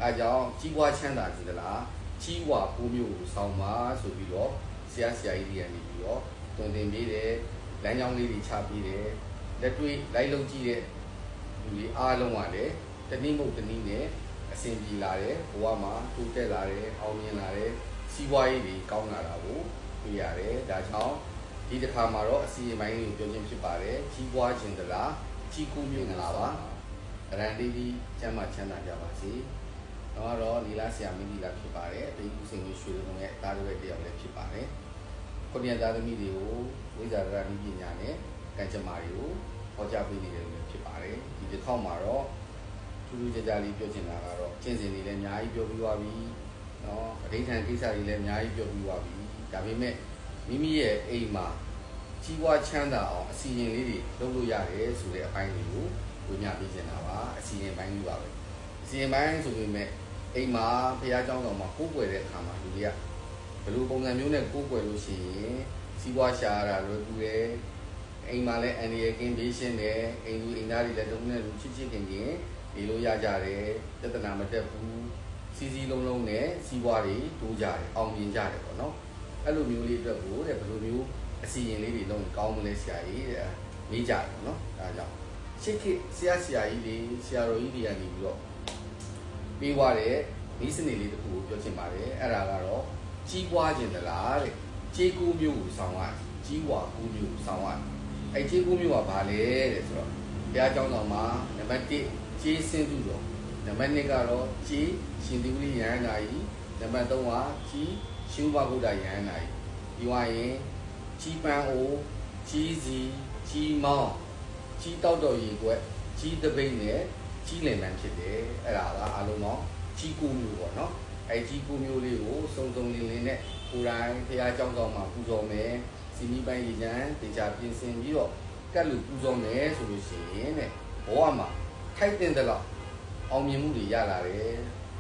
အဲကြောင့်ကြီးပွားချမ်းသာစေသလားကြီးဝါပိုးမျိုးကိုဆောင်းပါဆိုပြီးတော့ဆရာကြီးတွေကနေပြီးတော့တွင်တင်ပေးတယ်လမ်းကြောင်းလေးတွေချပေးတယ်လက်တွေ့လိုက်လုံးကြည့်တဲ့လူတွေအားလုံးကလည်းတနည်းမဟုတ်တနည်းနဲ့အဆင်ပြေလာတယ်ဘဝမှာတိုးတက်လာတယ်အောင်မြင်လာတယ်စီးပွားရေးတွေကောင်းလာတာကိုတွေ့ရတယ်ဒါကြောင့်ဒီတစ်ခါမှာတော့အစီအမံလေးကိုပြောခြင်းဖြစ်ပါတယ်ကြီးပွားခြင်းသလားကြီးကူးမြင့်လာပါအရန်လေးဒီကျမ်းမာချမ်းသာကြပါစေတော့လီလာဆရာမင်းကြီးလာဖြစ်ပါတယ်အသေးဦးစင်ကိုရွှေလုံးရဲ့တားရွက်တယောက်လည်းဖြစ်ပါတယ်ခုနှစ်သားသမီးတွေကိုဝိဇာရဏီပညာနဲ့ကံကြမ္မာတွေကိုဟောကြားပေးနေတယ်လို့ဖြစ်ပါတယ်ဒီတစ်ခေါက်မှာတော့ထူးထူးခြားခြားလေးပြောချင်တာကတော့ကျင့်စဉ်တွေလည်းအများကြီးပြောပြီးသွားပြီနော်အဋိဌာန်ကိစ္စတွေလည်းအများကြီးပြောပြီးသွားပြီဒါပေမဲ့မိမိရဲ့အိမ်မှာကြီးပွားချမ်းသာအောင်အစီအရင်လေးတွေလုပ်လို့ရတယ်ဆိုတဲ့အပိုင်းတွေကိုဝေမျှပေးချင်တာပါအစီအရင်ပိုင်းကြီးပါပဲအစီအရင်ပိုင်းဆိုပေမဲ့အိမ်မှာဘုရားကျောင်းတော်မှာကိုးကွယ်တဲ့အခါမှာလူတွေကဘယ်လိုပုံစံမျိုးနဲ့ကိုးကွယ်လို့ရှိရင်စီးပွားရှာရတာလွယ်ကူတယ်အိမ်မှာလည်းအန်ဒီရဲ့ကင်းဘေးရှင်းတယ်အိမ်လူအိမ်သားတွေလည်းတုံးနဲ့လူချစ်ချစ်ခင်ခင်နေလို့ရကြတယ်တသနာမတက်ဘူးစီစီလုံးလုံးနဲ့စီးပွားတွေတိုးကြတယ်အောင်မြင်ကြတယ်ပေါ့နော်အဲ့လိုမျိုးလေးအတွက်ကိုတဲ့ဘယ်လိုမျိုးအစီရင်လေးတွေလုံးကောင်းမလဲဆရာကြီးတဲ့မေးကြတယ်ပေါ့နော်ဒါကြောင့်ရှစ်ခေတ်ဆရာကြီးတွေဆရာတော်ကြီးတွေကနေပြီးတော့ပြီးွားတဲ့ဤစနစ်လေးတစ်ခုကိုပြောချင်ပါတယ်အဲ့ဒါကတော့ကြီးပွားခြင်းသလားတဲ့ကြီးကူးမျိုးကိုဆောင်းရကြီးဝါကူးမျိုးကိုဆောင်းရအဲ့ကြီးကူးမျိုးကဘာလဲတဲ့ဆိုတော့ဘုရားကျောင်းတော်မှာနံပါတ်1ကြီးစင်းသူတော်နံပါတ်2ကတော့ကြီးရှင်သူလိယန္တာကြီးနံပါတ်3ကကြီးရှုဘဂုဒ္ဒယန္တာကြီးပြီးွားရင်ကြီးပန်းအိုကြီးစီကြီးမောင်းကြီးတောက်တော်ရေကွက်ကြီးတပိတ်နဲ့ကြီးလင်ပန်းဖြစ်တယ်အဲ့ဒါကအားလုံးတော့ကြီးကူးမျိုးပေါ့နော်အဲ့ကြီးကူးမျိုးလေးကိုစုံစုံလင်းလင်းနဲ့ကိုယ်တိုင်ဘုရားကျောင်းတော်မှာပူဇော်မယ်စီမီပိုင်းရည်ချမ်းတေချာပြင်ဆင်ပြီးတော့ကတ်လူပူဇော်မယ်ဆိုလို့ရှိရင်တဲ့ဘဝမှာထိုက်တဲ့လောက်အောင်မြင်မှုတွေရလာတယ်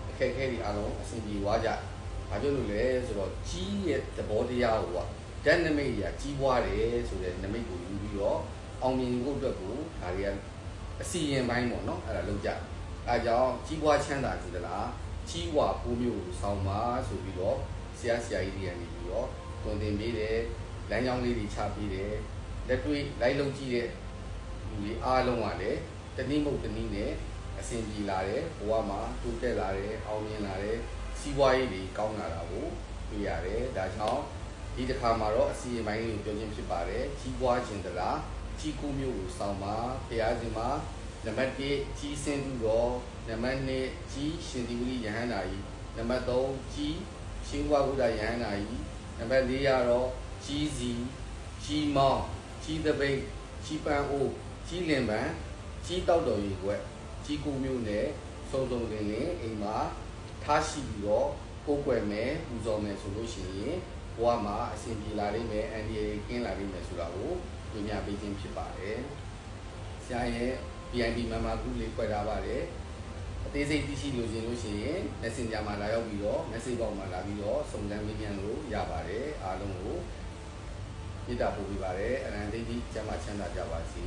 အခက်အခဲတွေအားလုံးအဆင်ပြေသွားကြဘာဖြစ်လို့လဲဆိုတော့ကြီးရဲ့သဘောတရားကိုကဓာတ်နမိတ်ကြီးကြီးပွားတယ်ဆိုတဲ့နမိတ်ကိုယူပြီးတော့အောင်မြင်ဖို့အတွက်ကိုဒါတွေကအစီရင်ပိုင်းပေါ့နော်အဲ့ဒါလုပ်ကြအဲကြောင့်ကြီးပွားချမ်းသာကြည့်သလားကြီးဝါပိုးမျိုးကိုဆောင်းပါဆိုပြီးတော့ဆရာကြီးတွေကနေပြီးတော့တွင်တင်ပေးတယ်လမ်းကြောင်းလေးတွေချပေးတယ်လက်တွေ့လိုက်လုံးကြည့်တဲ့လူတွေအားလုံးကလည်းတနည်းမဟုတ်တနည်းနဲ့အဆင်ပြေလာတယ်ဘဝမှာတိုးတက်လာတယ်အောင်မြင်လာတယ်စီးပွားရေးတွေကောင်းလာတာကိုတွေ့ရတယ်ဒါကြောင့်ဒီတစ်ခါမှာတော့အစီအမံလေးကိုပြောခြင်းဖြစ်ပါတယ်ကြီးပွားခြင်းသလားကြီးကူးမျိုးကိုဆောင်းပါဘုရားရှင်မှာနံပါတ်1ကြီးစင်းသူတော်နံပါတ်2ကြီးရှင်ဒီဝိယဟန္တာကြီးနံပါတ်3ကြီးရှင်ဝဂုဒ္ဒယဟန္တာကြီးနံပါတ်4ကတော့ကြီးစီကြီးမောင်းကြီးတပိတ်ကြီးပန်းအိုးကြီးလင်ပန်းကြီးတောက်တော်ရေကွက်ကြီးကူးမျိုးနဲ့စုံစုံလင်းလင်းအိမ်မှာထားရှိပြီးတော့ကိုယ်ွယ်မယ်ပူဇော်မယ်ဆိုလို့ရှိရင်ဘဝမှာအဆင်ပြေလာလိမ့်မယ်အန်ဒီအေကင်းလာလိမ့်မယ်ဆိုတာကိုပြညာပေးခြင်းဖြစ်ပါတယ်ဆရာရဲ့ VIP မမကူလေးဖွဲ့ထားပါတယ်အသေးစိတ်သိရှိလို့ရှင်လို့ရှိရင် Messenger မှာလာရောက်ပြီးတော့ message box မှာလာပြီးတော့စုံစမ်းမေးမြန်းလို့ရပါတယ်အားလုံးကိုပြတာပို့ပေးပါတယ်အရန်သိတိကျမ်းမာချမ်းသာကြပါစေ